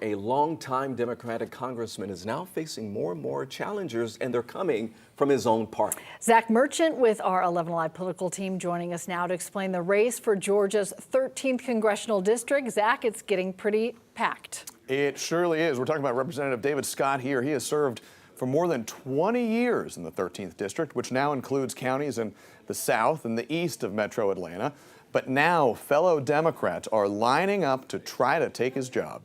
A longtime Democratic congressman is now facing more and more challengers, and they're coming from his own party. Zach Merchant with our 11 Alive political team joining us now to explain the race for Georgia's 13th congressional district. Zach, it's getting pretty packed. It surely is. We're talking about Representative David Scott here. He has served for more than 20 years in the 13th district, which now includes counties in the south and the east of Metro Atlanta. But now fellow Democrats are lining up to try to take his job.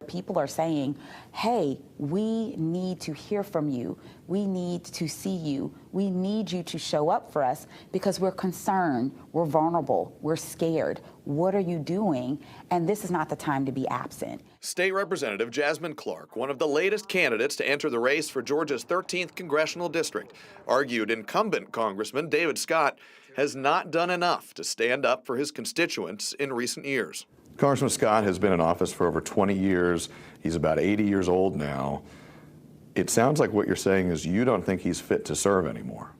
People are saying, hey, we need to hear from you. We need to see you. We need you to show up for us because we're concerned, we're vulnerable, we're scared. What are you doing? And this is not the time to be absent. State Representative Jasmine Clark, one of the latest candidates to enter the race for Georgia's 13th congressional district, argued incumbent Congressman David Scott has not done enough to stand up for his constituents in recent years. Congressman Scott has been in office for over 20 years. He's about 80 years old now. It sounds like what you're saying is you don't think he's fit to serve anymore.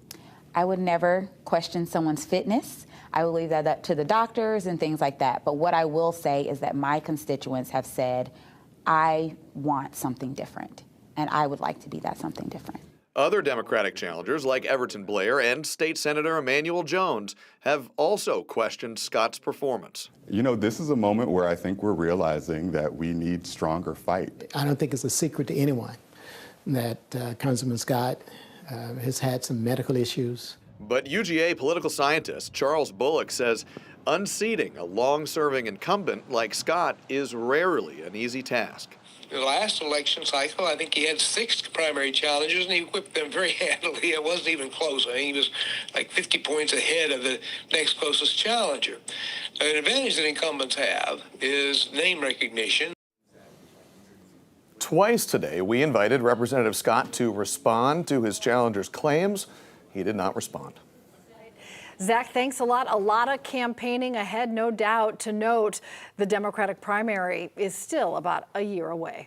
I would never question someone's fitness. I will leave that up to the doctors and things like that. But what I will say is that my constituents have said, I want something different, and I would like to be that something different. Other Democratic challengers like Everton Blair and State Senator Emanuel Jones have also questioned Scott's performance. You know, this is a moment where I think we're realizing that we need stronger fight. I don't think it's a secret to anyone that Congressman Scott has had some medical issues. But UGA political scientist Charles Bullock says unseating a long-serving incumbent like Scott is rarely an easy task. The last election cycle, I think he had 6 primary challengers, and he whipped them very handily. It wasn't even close. I think he was like 50 points ahead of the next closest challenger. Now, an advantage that incumbents have is name recognition. Twice today, we invited Representative Scott to respond to his challenger's claims. He did not respond. Zach, thanks a lot. A lot of campaigning ahead, no doubt. To note, the Democratic primary is still about a year away.